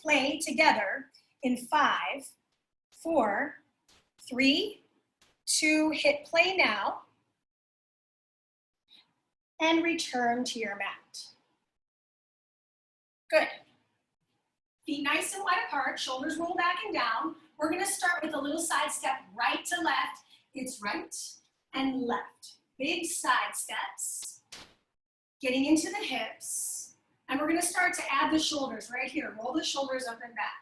play together in 5, 4, 3, 2, hit play now, and return to your mat. Good. Feet nice and wide apart, shoulders roll back and down. We're gonna start with a little side step right to left. It's right and left. Big side steps. Getting into the hips. And we're gonna start to add the shoulders right here. Roll the shoulders up and back.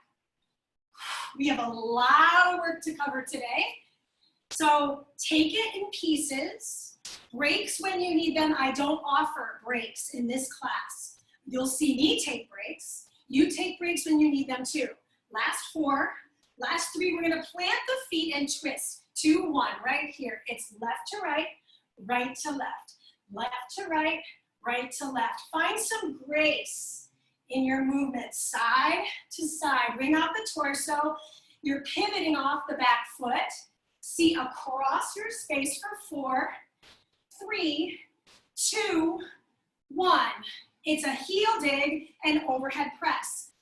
We have a lot of work to cover today. So take it in pieces. Breaks when you need them. I don't offer breaks in this class. You'll see me take breaks. You take breaks when you need them too. Last 4, last 3, we're gonna plant the feet and twist. 2, 1, right here. It's left to right, right to left. Left to right, right to left. Find some grace in your movement, side to side. Bring out the torso. You're pivoting off the back foot. See across your space for 4, 3, 2, 1. It's a heel dig and overhead press.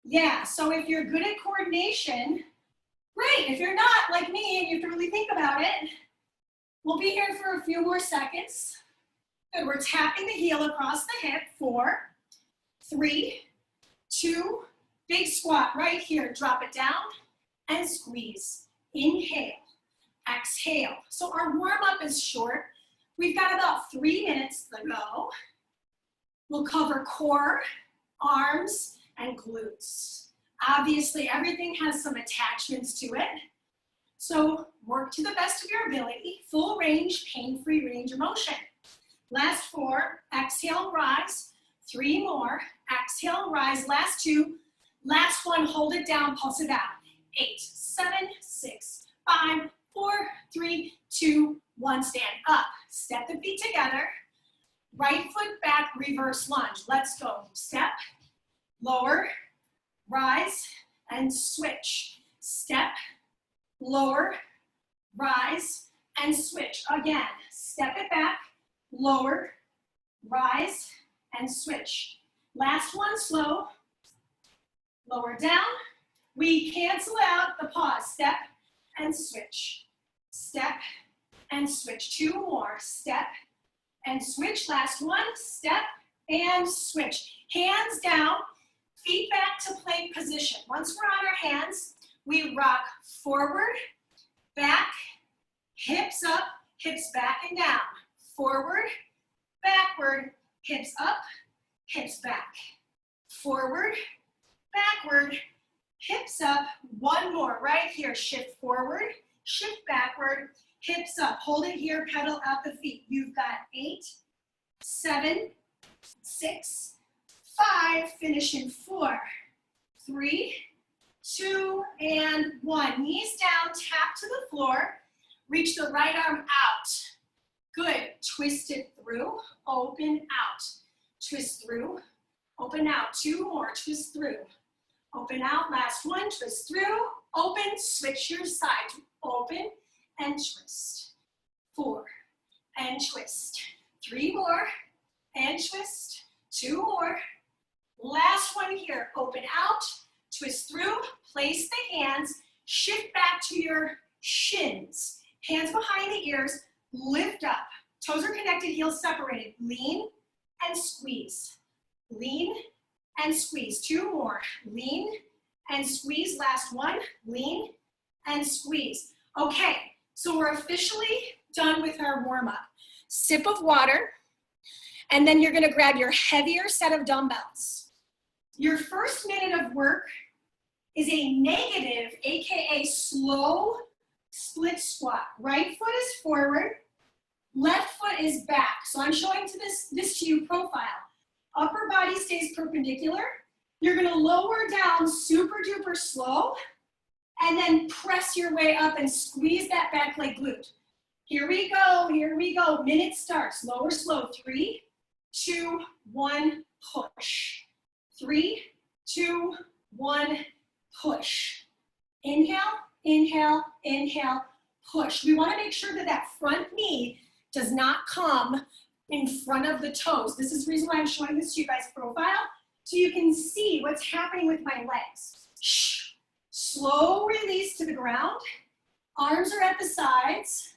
Yeah, so if you're good at coordination, great. If you're not, like me, and you have to really think about it, we'll be here for a few more seconds. Good, we're tapping the heel across the hip. 4, 3, 2, big squat right here. Drop it down and squeeze. Inhale, exhale. So our warm-up is short. We've got about 3 minutes to go. We'll cover core, arms, and glutes. Obviously, everything has some attachments to it. So work to the best of your ability. Full range, pain-free range of motion. Last 4, exhale, rise. 3 more, exhale, rise. Last 2, last 1, hold it down, pulse it out. 8, 7, 6, 5, 4, 3, 2, 1, stand up. Step the feet together. Right foot back, reverse lunge. Let's go. Step, lower, rise, and switch. Step, lower, rise, and switch. Again, step it back, lower, rise, and switch. Last one, slow. Lower down. We cancel out the pause. Step and switch. Step and switch. 2 more. Step and switch. Last one, step and switch. Hands down, feet back to plank position. Once we're on our hands, we rock forward, back, hips up, hips back and down. Forward, backward, hips up, hips back. Forward, backward, hips up. 1 more right here. Shift forward, shift backward, hips up. Hold it here, pedal out the feet. You've got 8, 7, 6, 5. Finish in 4, 3, 2, and 1. Knees down, tap to the floor. Reach the right arm out. Good. Twist it through, open out. Twist through, open out. 2 more, twist through. Open out, last 1, twist through, open, switch your side. Open and twist. 4, and twist. 3 more, and twist. 2 more. Last one here, open out, twist through, place the hands, shift back to your shins. Hands behind the ears, lift up. Toes are connected, heels separated. Lean and squeeze. Lean and squeeze. 2 more. Lean and squeeze. Last one. Lean and squeeze. Okay, so we're officially done with our warm-up. Sip of water, and then you're gonna grab your heavier set of dumbbells. Your first minute of work is a negative, AKA slow split squat. Right foot is forward, left foot is back. So I'm showing this to you profile. Upper body stays perpendicular. You're gonna lower down super duper slow and then press your way up and squeeze that back leg glute. Here we go, here we go. Minute starts, lower slow. 3, 2, 1, push. 3, 2, 1, push. Inhale, inhale, inhale, push. We wanna make sure that that front knee does not come in front of the toes. This is the reason why I'm showing this to you guys profile. so you can see what's happening with my legs. Slow release to the ground. Arms are at the sides.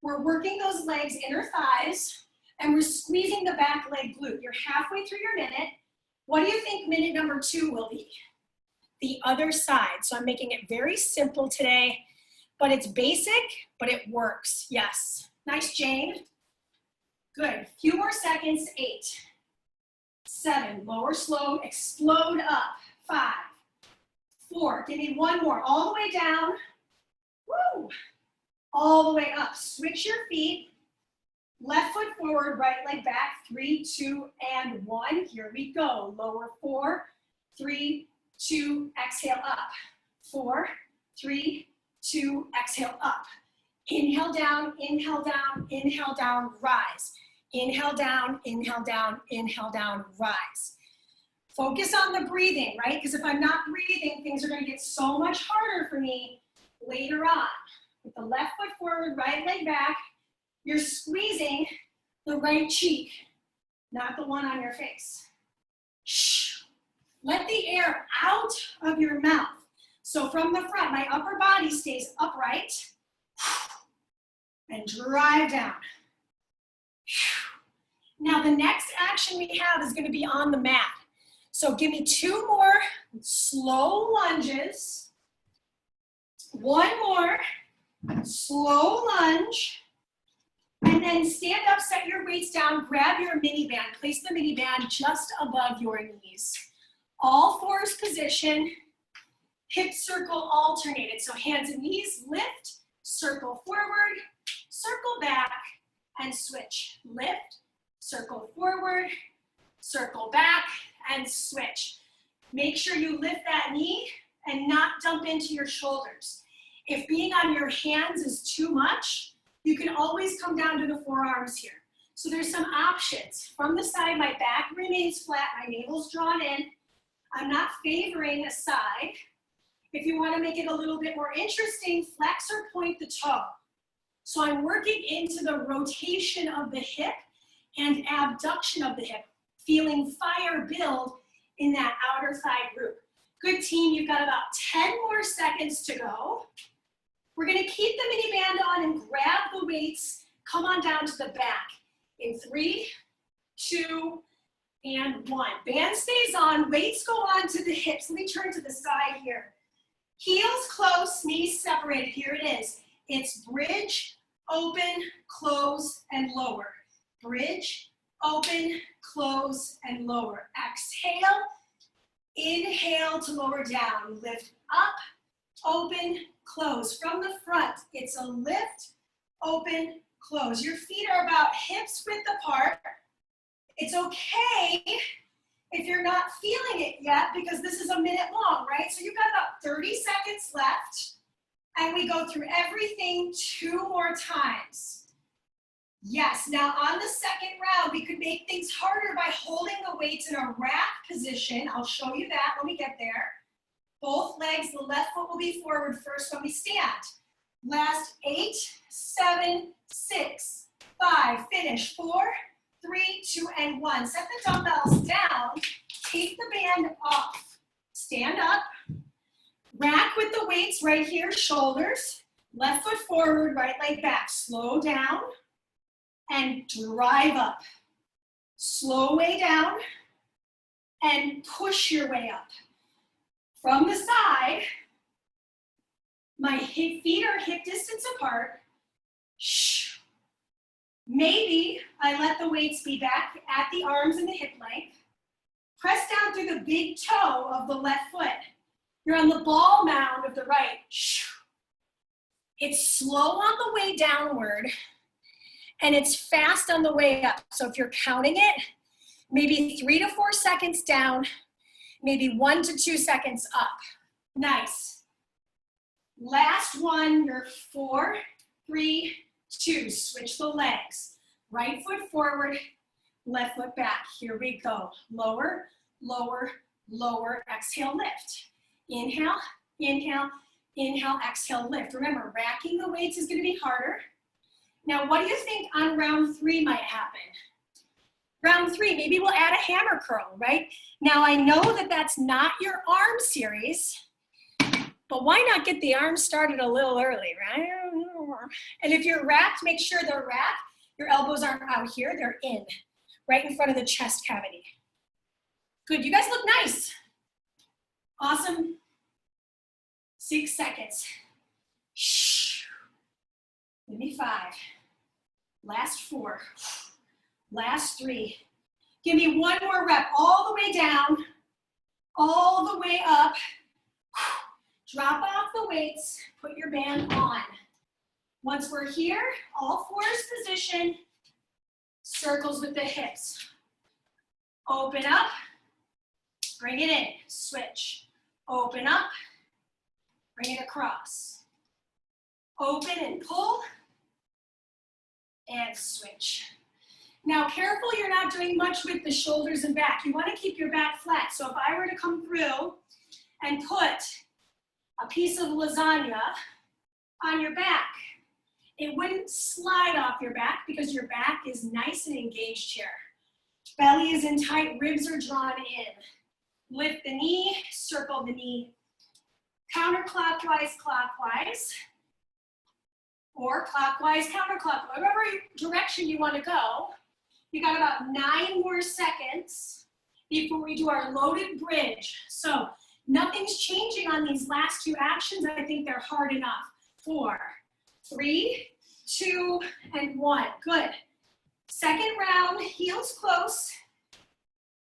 We're working those legs, inner thighs, and we're squeezing the back leg glute. You're halfway through your minute. What do you think minute number 2 will be? The other side. So I'm making it very simple today, but it's basic, but it works. Yes. Nice, Jane. Good. Few more seconds. 8, 7, lower slow, explode up. 5, 4, give me one more. All the way down. Woo! All the way up. Switch your feet. Left foot forward, right leg back. 3, 2, and 1. Here we go. Lower 4, 3, 2, exhale up. 4, 3, 2, exhale up. Inhale down, rise. Inhale down, rise. Focus on the breathing, right? Because if I'm not breathing, things are going to get so much harder for me later on. With the left foot forward, right leg back, you're squeezing the right cheek, not the one on your face. Shh. Let the air out of your mouth. So from the front, my upper body stays upright and drive down. Now the next action we have is going to be on the mat. So give me 2 more slow lunges. 1 more slow lunge. And then stand up, set your weights down, grab your mini band. Place the mini band just above your knees. All fours position, hip circle alternated. So hands and knees, lift, circle forward, circle back, and switch. Lift, circle forward, circle back, and switch. Make sure you lift that knee and not dump into your shoulders. If being on your hands is too much, you can always come down to the forearms here. So there's some options. From the side, my back remains flat, my navel's drawn in. I'm not favoring a side. If you want to make it a little bit more interesting, flex or point the toe. So I'm working into the rotation of the hip and abduction of the hip, feeling fire build in that outer thigh group. Good team, you've got about 10 more seconds to go. We're gonna keep the mini band on and grab the weights. Come on down to the back. In 3, 2, and 1. Band stays on, weights go on to the hips. Let me turn to the side here. Heels close, knees separated. Here it is. It's bridge, open, close, and lower. Bridge, open, close, and lower. Exhale, inhale to lower down. Lift up, open, close. From the front, it's a lift, open, close. Your feet are about hips width apart. It's okay if you're not feeling it yet because this is a minute long, right? So you've got about 30 seconds left and we go through everything 2 more times. Yes, now on the second round, we could make things harder by holding the weights in a rack position. I'll show you that when we get there. Both legs, the left foot will be forward first when we stand. Last 8, 7, 6, 5, finish. 4, 3, 2, and 1. Set the dumbbells down, take the band off. Stand up, rack with the weights right here, shoulders, left foot forward, right leg back. Slow down and drive up. Slow way down and push your way up. From the side, my feet are hip distance apart. Shh. Maybe I let the weights be back at the arms and the hip length. Press down through the big toe of the left foot. You're on the ball mound of the right. Shh. It's slow on the way downward, and it's fast on the way up. So if you're counting it, maybe 3 to 4 seconds down, maybe 1 to 2 seconds up. Nice. Last one, you're 4, 3, 2. Switch the legs. Right foot forward, left foot back. Here we go. Lower, lower, lower. Exhale, lift. Inhale, inhale, inhale, exhale, lift. Remember, racking the weights is going to be harder. Now, what do you think on round 3 might happen? Round 3, maybe we'll add a hammer curl, right? Now I know that that's not your arm series, but why not get the arms started a little early, right? And if you're racked, make sure they're racked. Your elbows aren't out here, they're in, right in front of the chest cavity. Good, you guys look nice. Awesome. 6 seconds. Give me 5. Last 4. Last 3. Give me one more rep, all the way down, all the way up. Drop off the weights, put your band on. Once we're here, all fours position, circles with the hips. Open up, bring it in, switch. Open up, bring it across. Open and pull, and switch. Now careful you're not doing much with the shoulders and back. You want to keep your back flat. So if I were to come through and put a piece of lasagna on your back, it wouldn't slide off your back because your back is nice and engaged here. Belly is in tight, ribs are drawn in. Lift the knee, circle the knee. Counterclockwise, clockwise, or clockwise, counterclockwise, whatever direction you want to go. We got about 9 more seconds before we do our loaded bridge. So nothing's changing on these last 2 actions. I think they're hard enough. 4, 3, 2, and 1. Good. Second round, heels close.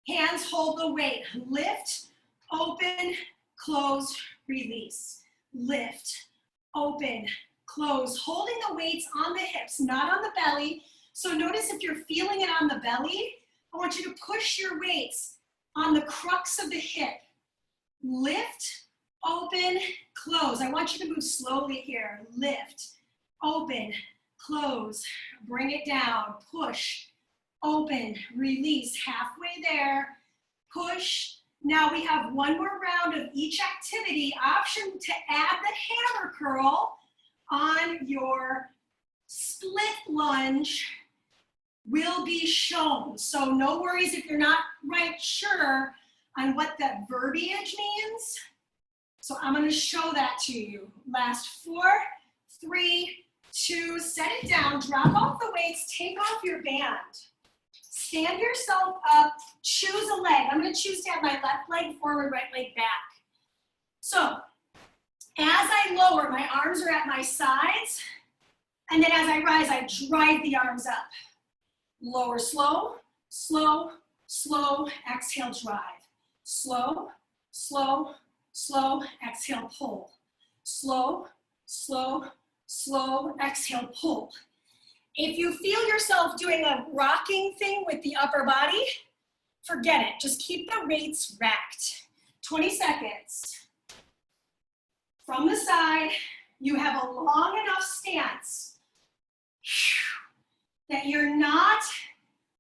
Hands hold the weight. Lift, open, close, release. Lift, open, close. Holding the weights on the hips, not on the belly. So notice if you're feeling it on the belly, I want you to push your weights on the crux of the hip. Lift, open, close. I want you to move slowly here. Lift, open, close. Bring it down. Push, open, release. Halfway there. Push. Now we have 1 more round of each activity. Option to add the hammer curl on your split lunge will be shown. So no worries if you're not right sure on what that verbiage means. So I'm going to show that to you. Last 4, 3, 2, set it down, drop off the weights, take off your band. Stand yourself up, choose a leg. I'm going to choose to have my left leg forward, right leg back. So as I lower, my arms are at my sides, and then as I rise, I drive the arms up. Lower, slow, slow, slow, exhale, drive. Slow, slow, slow, exhale, pull. Slow, slow, slow, exhale, pull. If you feel yourself doing a rocking thing with the upper body, forget it. Just keep the weights racked. 20 seconds. From the side, you have a long enough stance that you're not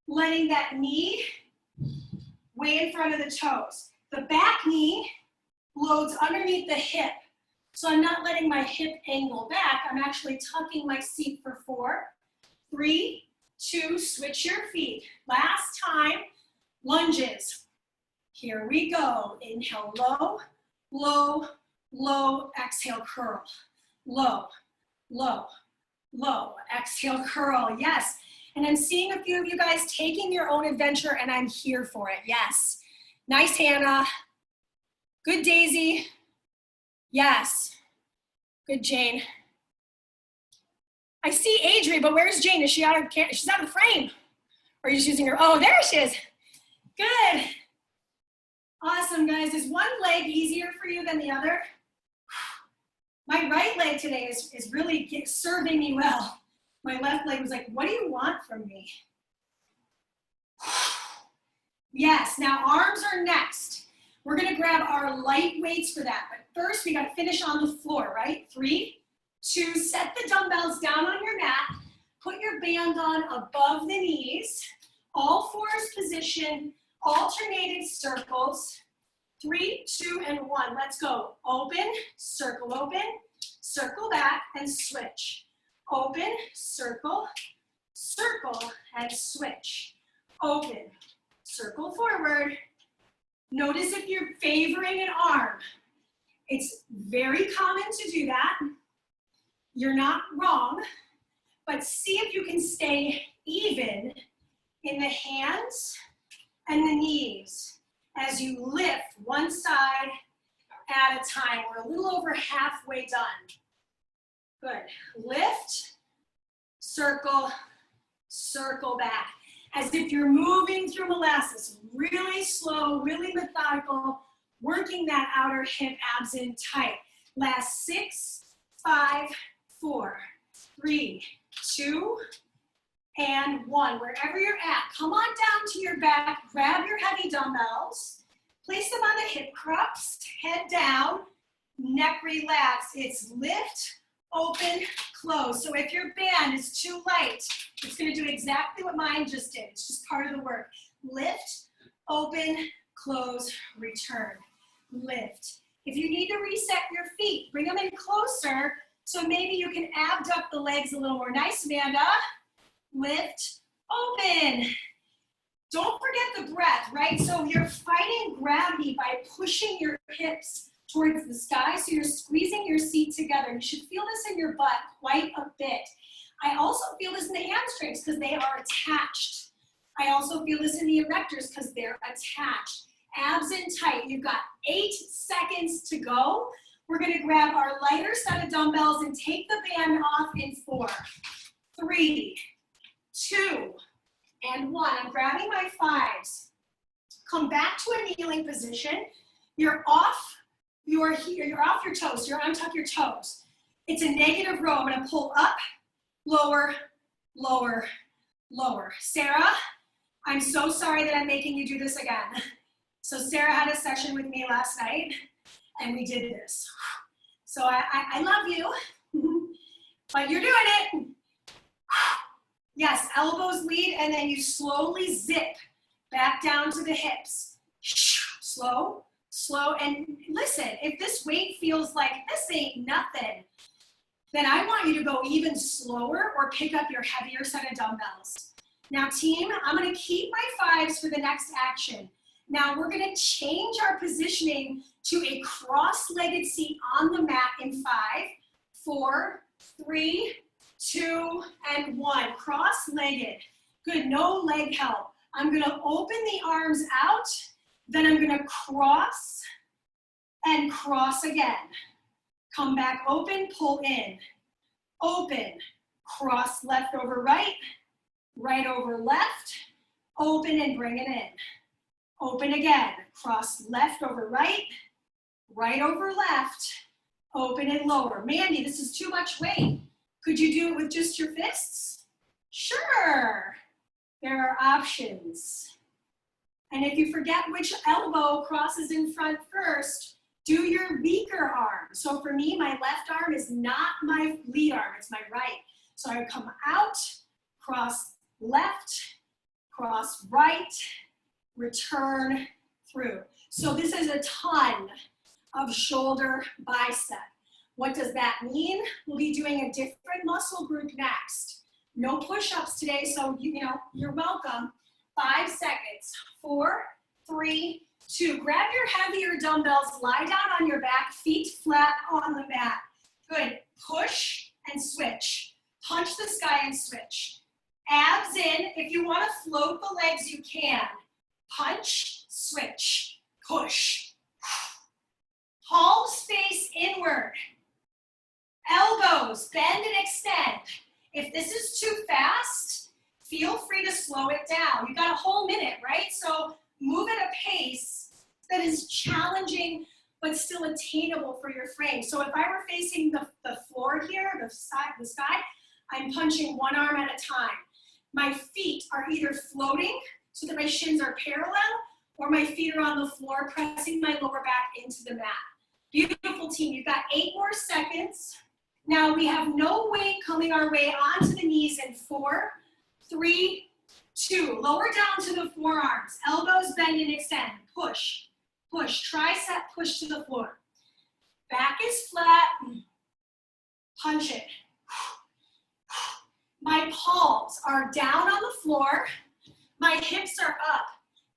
letting that knee way in front of the toes. The back knee loads underneath the hip. So I'm not letting my hip angle back. I'm actually tucking my seat for 4, 3, 2, switch your feet. Last time, lunges. Here we go. Inhale, low, low, low. Exhale, curl. Low, low, low. Exhale, curl. Yes. And I'm seeing a few of you guys taking your own adventure, and I'm here for it. Yes. Nice, Hannah. Good, Daisy. Yes. Good, Jane. I see Adri, but where's Jane? Is she out of she's out of the frame? Or are you just using her? Oh, there she is. Good. Awesome, guys. Is one leg easier for you than the other? My right leg today is really serving me well. My left leg was like, what do you want from me? Yes, now arms are next. We're gonna grab our light weights for that, but first we gotta finish on the floor, right? 3, 2, set the dumbbells down on your mat, put your band on above the knees, all fours position, alternated circles, 3, 2, and 1, let's go. Open, circle, circle back, and switch. Open, circle, circle, and switch. open, circle forward. Notice if you're favoring an arm. It's very common to do that. You're not wrong, but see if you can stay even in the hands and the knees as you lift one side at a time. We're a little over halfway done. Good. Lift, circle, circle back. As if you're moving through molasses, really slow, really methodical, working that outer hip abs in tight. Last 6, 5, 4, 3, 2, and 1. Wherever you're at, come on down to your back, grab your heavy dumbbells, place them on the hip crux, head down, neck relaxed. It's lift, open, close. So if your band is too light, it's gonna do exactly what mine just did. It's just part of the work. Lift, open, close, return. Lift. If you need to reset your feet, bring them in closer so maybe you can abduct the legs a little more. Nice, Amanda. Lift, open. Don't forget the breath, right? So you're fighting gravity by pushing your hips towards the sky, so you're squeezing your seat together. You should feel this in your butt quite a bit. I also feel this in the hamstrings because they are attached. I also feel this in the erectors because they're attached. Abs in tight. You've got 8 seconds to go. We're gonna grab our lighter set of dumbbells and take the band off in 4, 3, 2, and 1. I'm grabbing my 5s. Come back to a kneeling position. You're off your toes. You're untuck your toes. It's a negative row. I'm gonna pull up, lower, lower, lower. Sarah, I'm so sorry that I'm making you do this again. So Sarah had a session with me last night and we did this. So I love you, but you're doing it. Yes, elbows lead and then you slowly zip back down to the hips. Slow, slow, and listen, if this weight feels like this ain't nothing, then I want you to go even slower or pick up your heavier set of dumbbells. Now team, I'm gonna keep my 5s for the next action. Now we're gonna change our positioning to a cross-legged seat on the mat in 5, 4, 3, 2, and 1. Cross-legged. Good, no leg help. I'm gonna open the arms out, then I'm gonna cross and cross again. Come back open, pull in. Open, cross left over right, right over left, open and bring it in. Open again, cross left over right, right over left, open and lower. Mandy, this is too much weight. Could you do it with just your fists? Sure, there are options. And if you forget which elbow crosses in front first, do your weaker arm. So for me, my left arm is not my lead arm, it's my right. So I come out, cross left, cross right, return through. So this is a ton of shoulder bicep. What does that mean? We'll be doing a different muscle group next. No push-ups today, so you're welcome. 5 seconds. 4, 3, 2. Grab your heavier dumbbells, lie down on your back, feet flat on the mat. Good. Push and switch. Punch the sky and switch. Abs in. If you want to float the legs, you can. Punch, switch, push. Palms face inward. Elbows, bend and extend. If this is too fast, feel free to slow it down. You got a whole minute, right? So move at a pace that is challenging, but still attainable for your frame. So if I were facing the floor here, the sky, I'm punching one arm at a time. My feet are either floating so that my shins are parallel, or my feet are on the floor, pressing my lower back into the mat. Beautiful team, you've got 8 more seconds. Now we have no weight coming our way onto the knees in 4, 3, 2. Lower down to the forearms, elbows bend and extend, push, push, tricep push to the floor. Back is flat, punch it. My palms are down on the floor. My hips are up.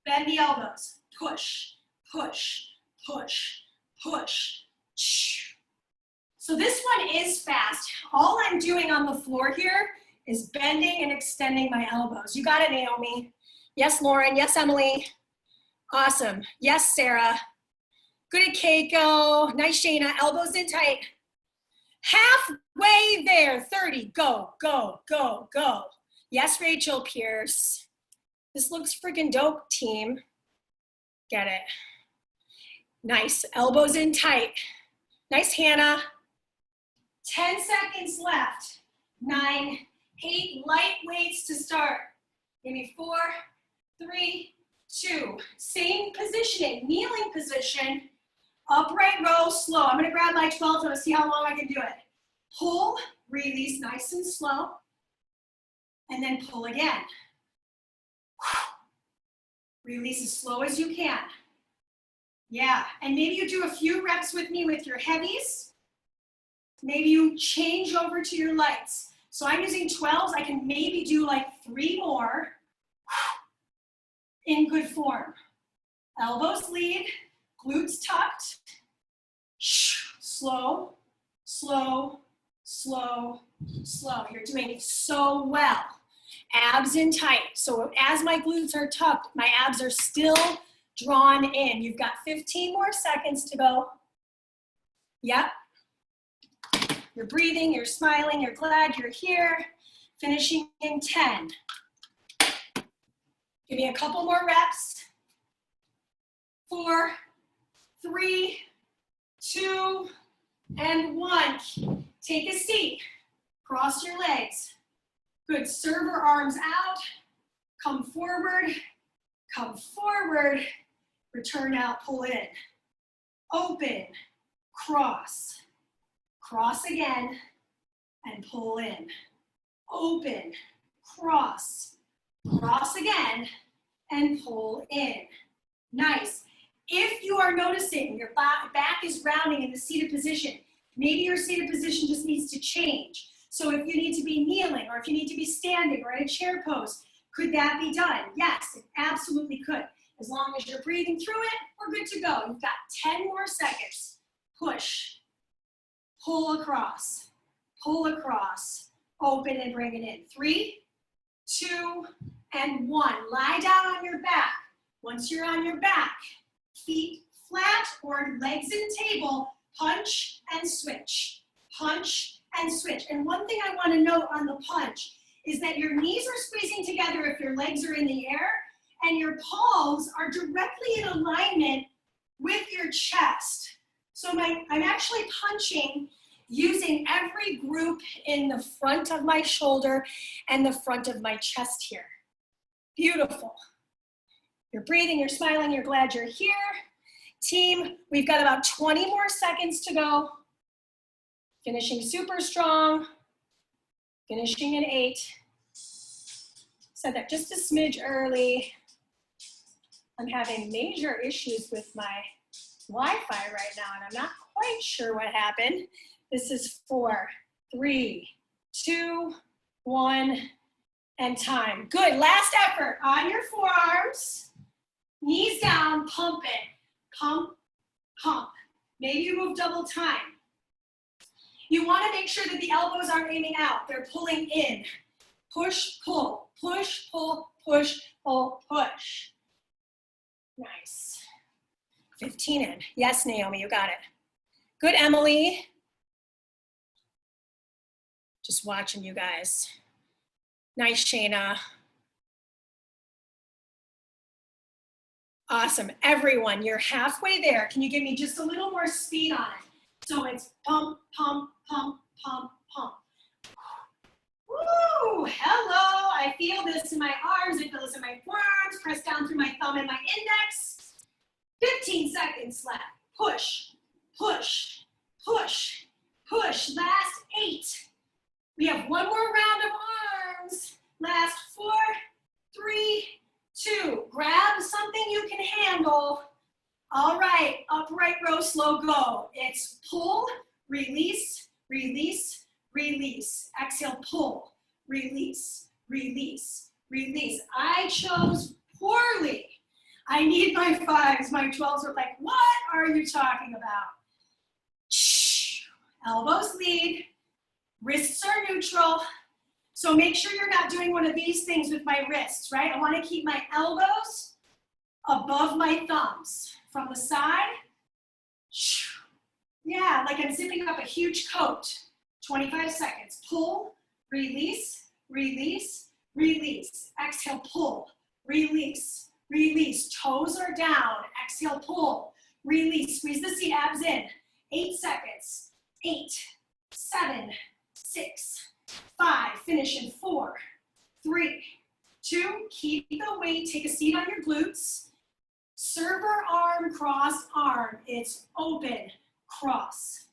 Bend the elbows. Push, push, push, push. So this one is fast. All I'm doing on the floor here is bending and extending my elbows. You got it, Naomi. Yes, Lauren. Yes, Emily. Awesome. Yes, Sarah. Good at Keiko. Nice, Shayna. Elbows in tight. Halfway there. 30. Go, go, go, go. Yes, Rachel Pierce. This looks freaking dope, team. Get it. Nice. Elbows in tight. Nice, Hannah. 10 seconds left. 9, 8, light weights to start. Give me 4, 3, 2. Same positioning, kneeling position. Upright row, slow. I'm gonna grab my 12 to see how long I can do it. Pull, release, nice and slow. And then pull again. Release as slow as you can. Yeah, and maybe you do a few reps with me with your heavies. Maybe you change over to your lights. So I'm using 12s. I can maybe do like 3 more in good form. Elbows lead, glutes tucked. Slow, slow, slow, slow. You're doing so well. Abs in tight. So as my glutes are tucked, my abs are still drawn in. You've got 15 more seconds to go. Yep. You're breathing, you're smiling, you're glad you're here. Finishing in 10. Give me a couple more reps. 4, 3, 2, and 1. Take a seat. Cross your legs. Good. Server arms out. Come forward. Come forward. Return out. Pull in. Open. Cross. Cross again. And pull in. Open. Cross. Cross again. And pull in. Nice. If you are noticing your back is rounding in the seated position, maybe your seated position just needs to change. So if you need to be kneeling or if you need to be standing or in a chair pose, could that be done? Yes, it absolutely could. As long as you're breathing through it, we're good to go. You've got 10 more seconds. Push, pull across, open and bring it in. 3, 2, and 1. Lie down on your back. Once you're on your back, feet flat or legs in table, punch and switch, punch and switch. And one thing I want to note on the punch is that your knees are squeezing together if your legs are in the air, and your palms are directly in alignment with your chest. So I'm actually punching using every group in the front of my shoulder and the front of my chest here. Beautiful. You're breathing, you're smiling, you're glad you're here. Team, we've got about 20 more seconds to go. Finishing super strong. Finishing in 8. Said that just a smidge early. I'm having major issues with my Wi-Fi right now, and I'm not quite sure what happened. This is 4, 3, 2, 1, and time. Good, last effort. On your forearms, knees down, pump it. Pump, pump. Maybe you move double time. You want to make sure that the elbows aren't aiming out. They're pulling in. Push, pull, push, pull, push, pull, push. Nice. 15 in. Yes, Naomi, you got it. Good, Emily. Just watching you guys. Nice, Shayna. Awesome. Everyone, you're halfway there. Can you give me just a little more speed on it? So it's pump, pump, pump, pump, pump. Woo! Hello. I feel this in my arms. I feel this in my forearms. Press down through my thumb and my index. 15 seconds left. Push, push, push, push. Last 8. We have one more round of arms. Last 4, 3, 2. Grab something you can handle. All right, upright row, slow go. It's pull, release, release, release. Exhale, pull, release, release, release. I chose poorly. I need my 5s. My 12s are like, what are you talking about? Shh. Elbows lead. Wrists are neutral. So make sure you're not doing one of these things with my wrists, right? I want to keep my elbows above my thumbs. From the side. Yeah, like I'm zipping up a huge coat. 25 seconds. Pull, release, release, release. Exhale, pull, release, release. Toes are down. Exhale, pull, release. Squeeze the seat, abs in. 8 seconds. 8, 7, 6, 5. Finish in 4, 3, 2. Keep the weight. Take a seat on your glutes. Server arm, cross arm. It's open, cross,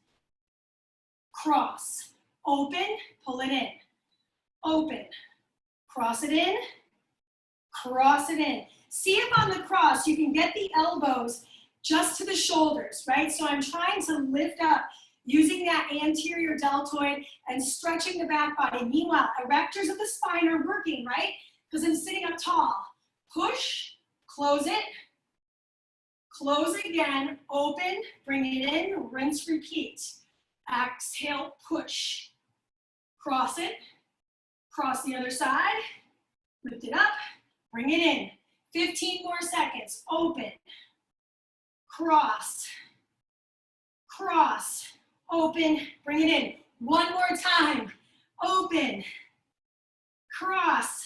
cross. Open, pull it in. Open, cross it in, cross it in. See if on the cross you can get the elbows just to the shoulders, right? So I'm trying to lift up using that anterior deltoid and stretching the back body. Meanwhile, erectors of the spine are working, right? Because I'm sitting up tall. Push, close it, close again, open, bring it in, rinse, repeat. Exhale, push. Cross it, cross the other side, lift it up, bring it in. 15 more seconds, open, cross, cross, open, bring it in. One more time, open, cross,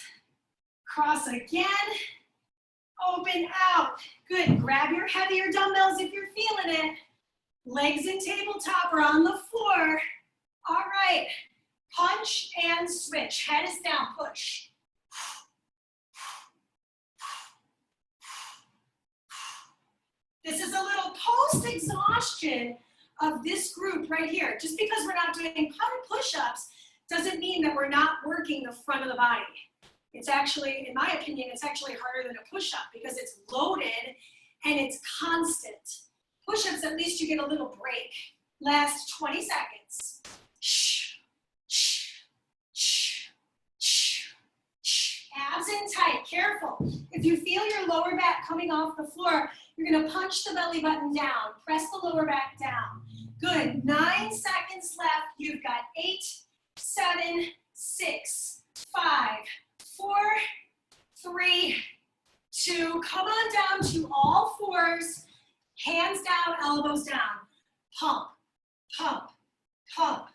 cross again, open out. Good, grab your heavier dumbbells if you're feeling it. Legs in tabletop or on the floor. All right, punch and switch. Head is down, push. This is a little post-exhaustion of this group right here. Just because we're not doing push-ups doesn't mean that we're not working the front of the body. It's actually, in my opinion, it's actually harder than a push-up because it's loaded and it's constant. Push-ups, at least you get a little break. Last 20 seconds. Abs in tight, careful. If you feel your lower back coming off the floor, you're gonna punch the belly button down. Press the lower back down. Good, 9 seconds left. You've got 8, 7, 6, 5, 4, 3, 2. Come on down to all fours. Hands down, elbows down. Pump, pump, pump,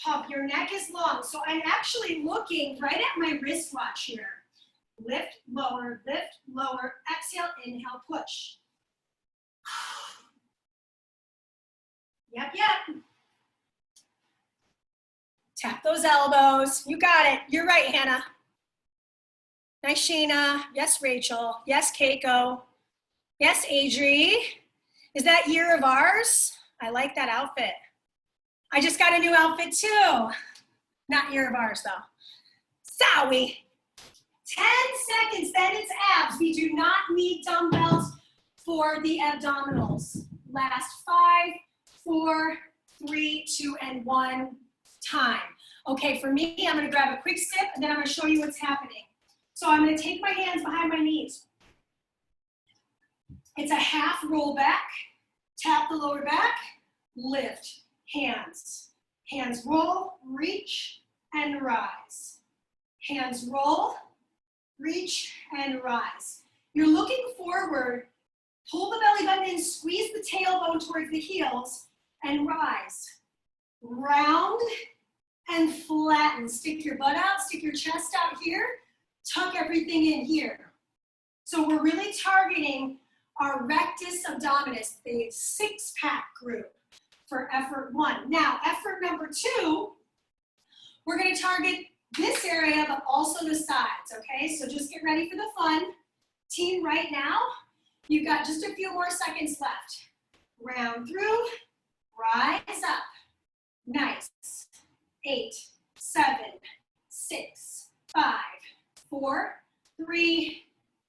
pump. Your neck is long, so I'm actually looking right at my wristwatch here. Lift, lower, exhale, inhale, push. Yep. Tap those elbows. You got it. You're right, Hannah. Nice, Shayna. Yes, Rachel. Yes, Keiko. Yes, Adri. Is that year of ours? I like that outfit. I just got a new outfit too. Not year of ours though. Sorry. 10 seconds, then it's abs. We do not need dumbbells for the abdominals. Last 5, 4, 3, 2, and 1 time. Okay, for me, I'm gonna grab a quick sip and then I'm gonna show you what's happening. So I'm gonna take my hands behind my knees. It's a half roll back, tap the lower back, lift, hands. Hands roll, reach, and rise. Hands roll, reach, and rise. You're looking forward, pull the belly button in, squeeze the tailbone towards the heels, and rise. Round and flatten. Stick your butt out, stick your chest out here, tuck everything in here. So we're really targeting our rectus abdominis, the 6-pack group for effort 1. Now, effort number 2, we're gonna target this area, but also the sides, okay? So just get ready for the fun. Team, right now, you've got just a few more seconds left. Round through, rise up. Nice. 8, 7, 6, 5, 4, 3,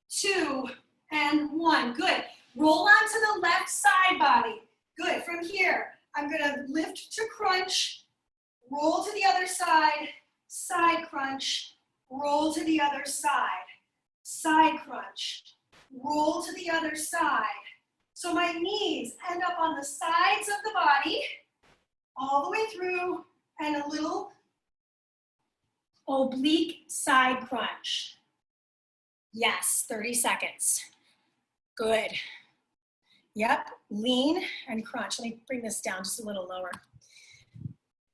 2, and 1. Good. Roll onto the left side body. Good. From here, I'm gonna lift to crunch, roll to the other side, side crunch, roll to the other side. side crunch, roll to the other side. So my knees end up on the sides of the body, all the way through, and a little oblique side crunch. Yes, 30 seconds. Good. Yep, lean and crunch. Let me bring this down just a little lower.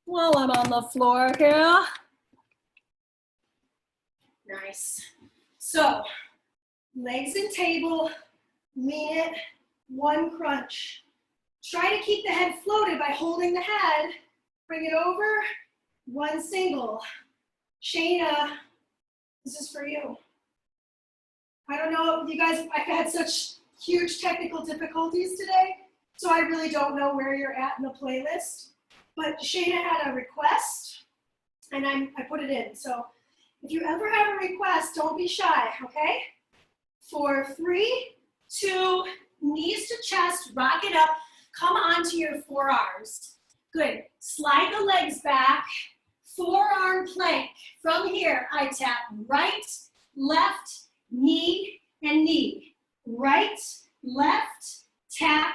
While I'm on the floor here. Nice. So, legs and table, lean it, one crunch. Try to keep the head floated by holding the head. Bring it over, one single. Shayna, this is for you. I don't know, you guys, I've had such huge technical difficulties today, so I really don't know where you're at in the playlist. But Shayna had a request, and I put it in. So if you ever have a request, don't be shy, okay? For 3, 2, knees to chest, rock it up, come onto your forearms. Good, slide the legs back, forearm plank. From here, I tap right, left, knee, and knee. Right, left, tap,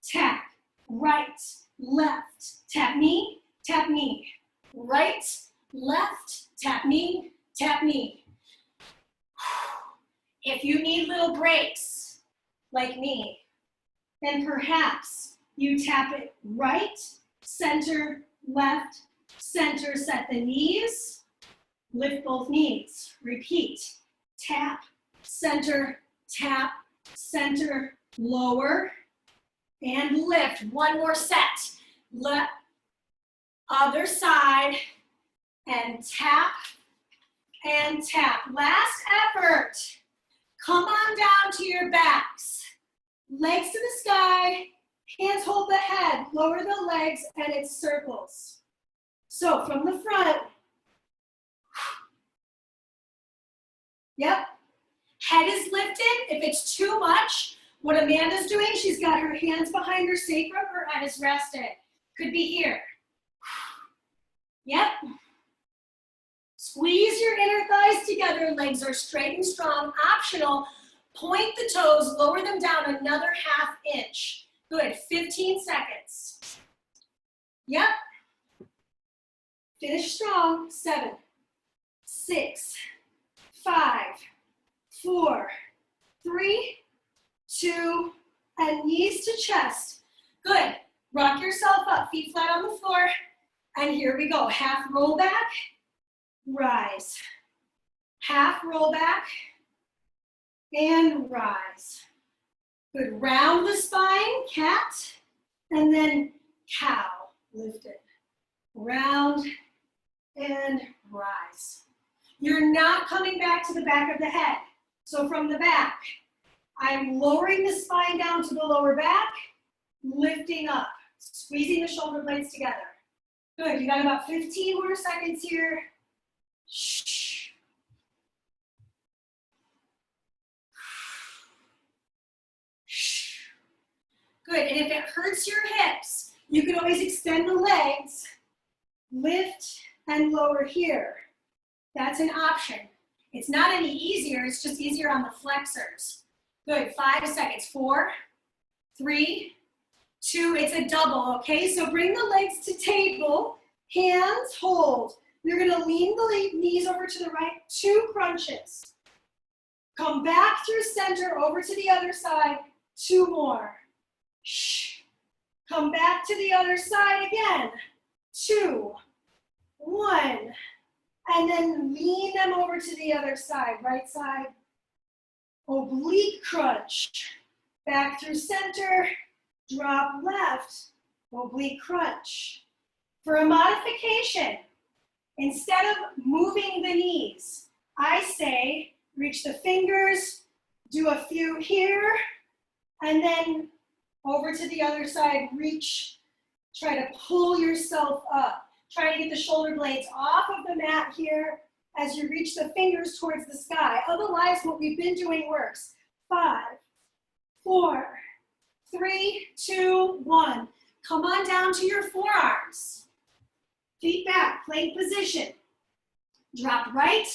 tap. Right, left, tap knee, tap knee. Right, left, tap knee, tap knee. If you need little breaks, like me, then perhaps you tap it right, center, left, center, set the knees, lift both knees. Repeat, tap, center, lower, and lift. One more set. Left, other side, and tap, and tap. Last effort. Come on down to your backs. Legs to the sky, hands hold the head, lower the legs, and it circles. So from the front, yep, head is lifted. If it's too much, what Amanda's doing, she's got her hands behind her sacrum, her head is rested. Could be here. Yep. Squeeze your inner thighs together, legs are straight and strong. Optional, point the toes, lower them down another ½ inch. Good, 15 seconds. Yep. Finish strong. 7, 6, 5, 4, 3, 2, and knees to chest. Good. Rock yourself up, feet flat on the floor. And here we go. Half roll back, rise. Half roll back, and rise. Good. Round the spine, cat, and then cow. Lift it. Round and rise. You're not coming back to the back of the head. So from the back, I'm lowering the spine down to the lower back, lifting up, squeezing the shoulder blades together. Good, you got about 15 more seconds here. Shh. Good, and if it hurts your hips, you can always extend the legs, lift and lower here. That's an option. It's not any easier, it's just easier on the flexors. Good, 5 seconds. 4, 3, 2, it's a double, okay? So bring the legs to table, hands hold. You're gonna lean the knees over to the right, 2 crunches. Come back through center, over to the other side, 2 more. Shh. Come back to the other side again, 2, 1. And then lean them over to the other side, right side. Oblique crunch. Back through center, drop left, oblique crunch. For a modification, instead of moving the knees, I say reach the fingers, do a few here, and then over to the other side, reach, try to pull yourself up. Try to get the shoulder blades off of the mat here as you reach the fingers towards the sky. Otherwise, what we've been doing works. 5, 4, 3, 2, 1. Come on down to your forearms. Feet back, plank position. Drop right,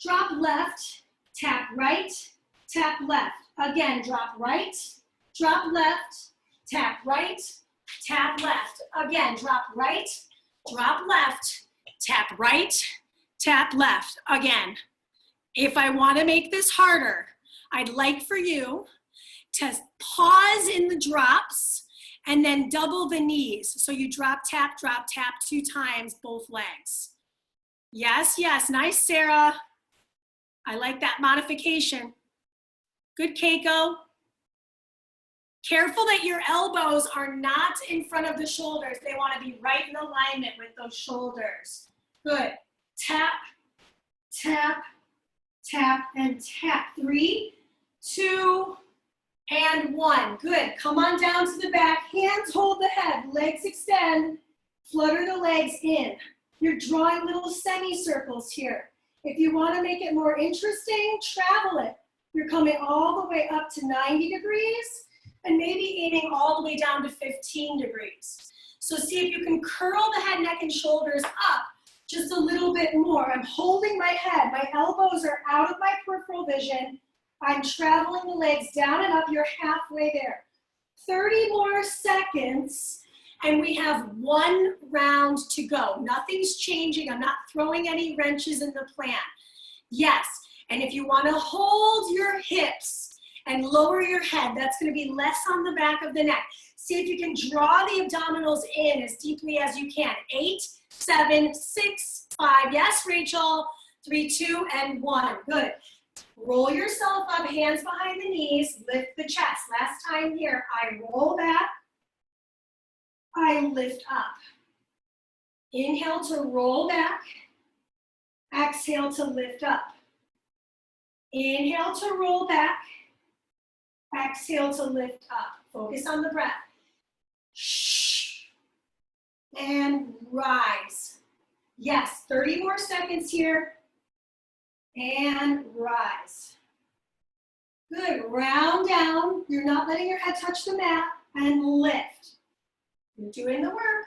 drop left, tap right, tap left. Again, drop right, drop left, tap right, tap left. Again, drop right, drop left, tap right, tap left. Again, if I want to make this harder, I'd like for you to pause in the drops and then double the knees. So you drop, tap, 2 times, both legs. Yes, yes, nice, Sarah. I like that modification. Good, Keiko. Careful that your elbows are not in front of the shoulders. They want to be right in alignment with those shoulders. Good. Tap, tap, tap, and tap. 3, 2, and 1. Good. Come on down to the back. Hands hold the head. Legs extend. Flutter the legs in. You're drawing little semicircles here. If you want to make it more interesting, travel it. You're coming all the way up to 90 degrees and maybe aiming all the way down to 15 degrees. So see if you can curl the head, neck, and shoulders up just a little bit more. I'm holding my head. My elbows are out of my peripheral vision. I'm traveling the legs down and up. You're halfway there. 30 more seconds. And we have 1 round to go. Nothing's changing. I'm not throwing any wrenches in the plan. Yes, and if you want to hold your hips and lower your head, that's going to be less on the back of the neck. See if you can draw the abdominals in as deeply as you can. 8, 7, 6, 5. Yes, Rachel. 3, 2, and 1. Good. Roll yourself up, hands behind the knees. Lift the chest. Last time here, I roll back. I lift up. Inhale to roll back. Exhale to lift up. Inhale to roll back. Exhale to lift up. Focus on the breath. Shh. And rise. Yes, 30 more seconds here. And rise. Good. Round down. You're not letting your head touch the mat. And lift. You're doing the work.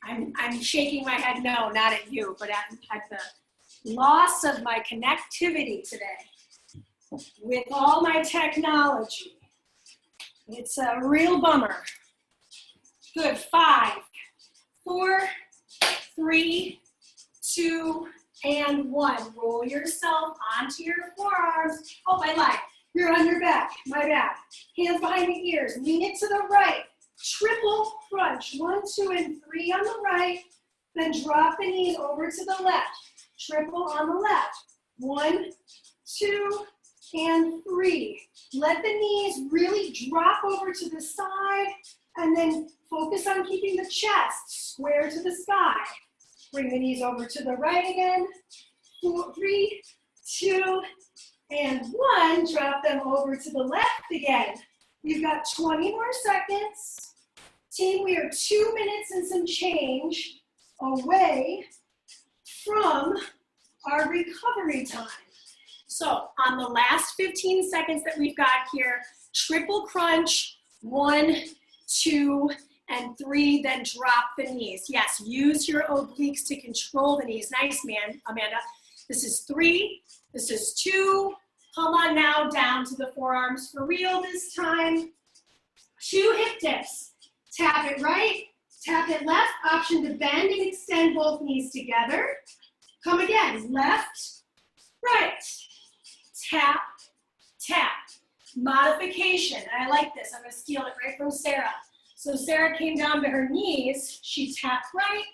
I'm shaking my head no, not at you, but at the loss of my connectivity today with all my technology. It's a real bummer. Good. 5, 4, 3, 2, and 1. Roll yourself onto your forearms. Oh, my leg. You're on your back. My bad. Hands behind the ears. Lean it to the right. Triple crunch. 1, 2, and 3 on the right. Then drop the knees over to the left. Triple on the left. 1, 2, and 3. Let the knees really drop over to the side. And then focus on keeping the chest square to the sky. Bring the knees over to the right again. 4, 3, 2, and 1. Drop them over to the left again. You've got 20 more seconds. Team, we are 2 minutes and some change away from our recovery time. So on the last 15 seconds that we've got here, triple crunch, 1, 2, and 3, then drop the knees. Yes, use your obliques to control the knees. Nice, man, Amanda. This is 3, this is 2. Come on now, down to the forearms for real this time. 2 hip dips. Tap it right, tap it left. Option to bend and extend both knees together. Come again, left, right. Tap, tap. Modification, and I like this. I'm gonna steal it right from Sarah. So Sarah came down to her knees, she tapped right,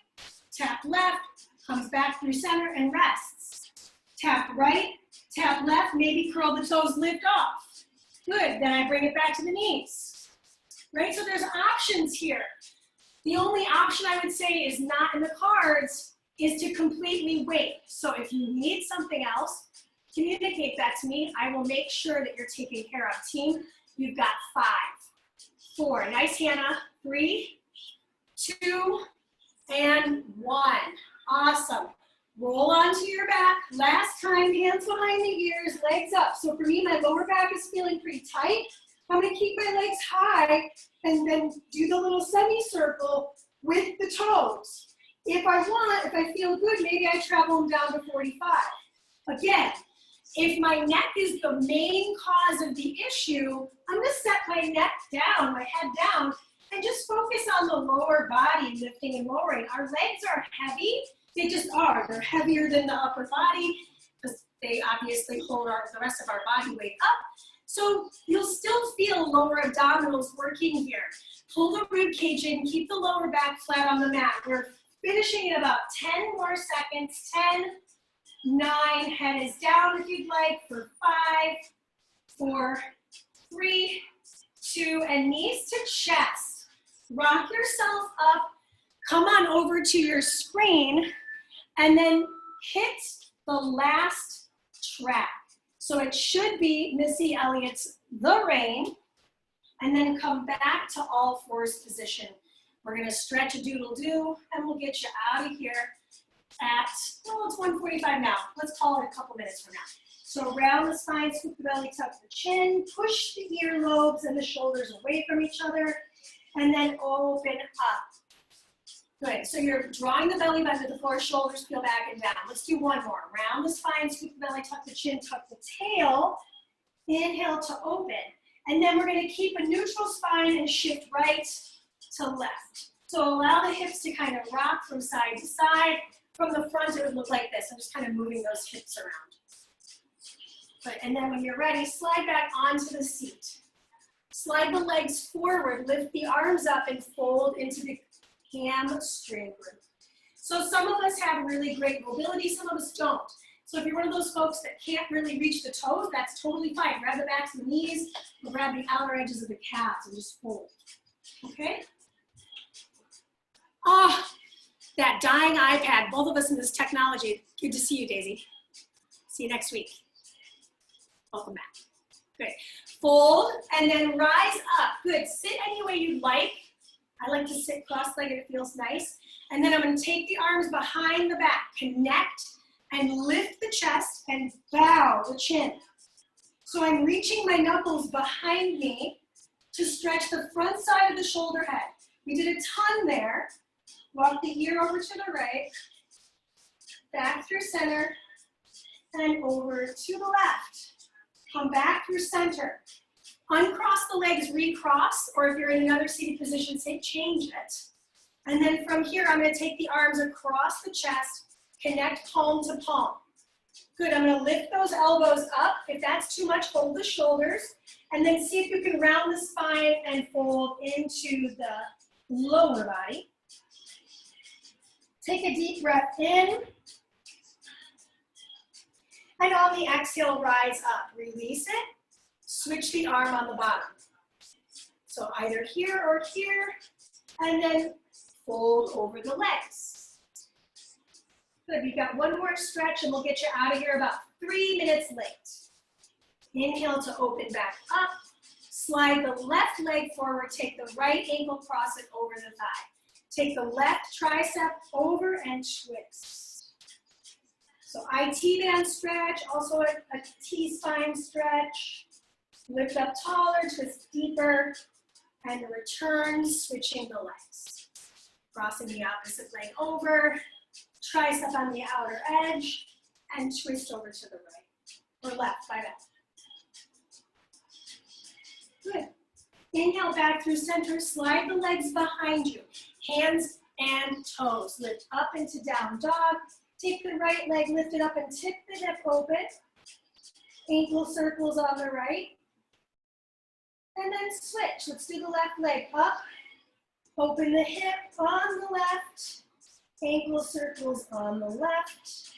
tap left, comes back through center and rests. Tap right, tap left, maybe curl the toes, lift off. Good, then I bring it back to the knees. Right, so there's options here. The only option I would say is not in the cards is to completely wait. So if you need something else, communicate that to me. I will make sure that you're taken care of. Team, you've got 5, 4. Nice, Hannah. 3, 2, and 1. Awesome. Roll onto your back. Last time, hands behind the ears, legs up. So for me, my lower back is feeling pretty tight. I'm going to keep my legs high and then do the little semicircle with the toes. If I feel good, maybe I travel them down to 45. Again, if my neck is the main cause of the issue, I'm gonna set my neck down, my head down, and just focus on the lower body, lifting and lowering. Our legs are heavy, they just are. They're heavier than the upper body because they obviously hold the rest of our body weight up. So you'll still feel lower abdominals working here. Pull the rib cage in, keep the lower back flat on the mat. We're finishing in about 10 more seconds. 10, 9, head is down if you'd like for 5, 4, 3, 2, and knees to chest. Rock yourself up, come on over to your screen, and then hit the last track. So it should be Missy Elliott's The Rain, and then come back to all fours position. We're gonna stretch a doodle-doo, and we'll get you out of here at, well, it's 1:45 now. Let's call it a couple minutes from now. So round the spine, scoop the belly, tuck the chin, push the earlobes and the shoulders away from each other, and then open up. Good, so you're drawing the belly button to the floor, shoulders peel back and down. Let's do one more. Round the spine, scoop the belly, tuck the chin, tuck the tail. Inhale to open. And then we're gonna keep a neutral spine and shift right to left. So allow the hips to kind of rock from side to side. From the front, it would look like this. I'm just kind of moving those hips around. Good, and then when you're ready, slide back onto the seat. Slide the legs forward, lift the arms up and fold into the hamstring group. So some of us have really great mobility, some of us don't. So if you're one of those folks that can't really reach the toes, that's totally fine. Grab the backs of the knees, or grab the outer edges of the calves and just fold, okay? Oh, that dying iPad, both of us in this technology. Good to see you, Daisy. See you next week. Welcome back. Good. Fold and then rise up. Good. Sit any way you'd like. I like to sit cross-legged, it feels nice. And then I'm gonna take the arms behind the back, connect and lift the chest and bow the chin. So I'm reaching my knuckles behind me to stretch the front side of the shoulder head. We did a ton there. Walk the ear over to the right, back through center, and over to the left. Come back through center. Uncross the legs, recross, or if you're in another seated position, say change it. And then from here, I'm gonna take the arms across the chest, connect palm to palm. Good, I'm gonna lift those elbows up. If that's too much, hold the shoulders. And then see if you can round the spine and fold into the lower body. Take a deep breath in. And on the exhale, rise up. Release it. Switch the arm on the bottom. So either here or here, and then fold over the legs. Good, we've got one more stretch and we'll get you out of here about 3 minutes late. Inhale to open back up. Slide the left leg forward, take the right ankle, cross it over the thigh. Take the left tricep over and twist. So IT band stretch, also a T-spine stretch. Lift up taller, twist deeper, and return, switching the legs. Crossing the opposite leg over, tricep on the outer edge, and twist over to the right, or left, my bad. Good. Inhale back through center, slide the legs behind you, hands and toes. Lift up into down dog. Take the right leg, lift it up and tip the hip open. Ankle circles on the right. And then switch. Let's do the left leg up. Open the hip on the left. Ankle circles on the left.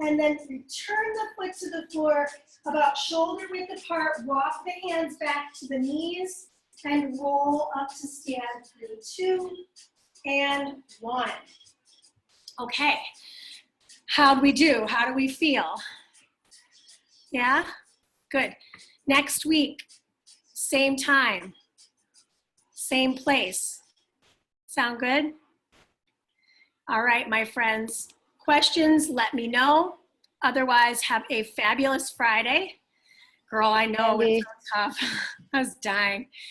And then return the foot to the floor about shoulder width apart. Walk the hands back to the knees and roll up to stand through 2 and 1. Okay. How'd we do? How do we feel? Yeah? Good. Next week, same time, same place. Sound good? All right, my friends. Questions, let me know. Otherwise, have a fabulous Friday. Girl, I know it's so tough. I was dying.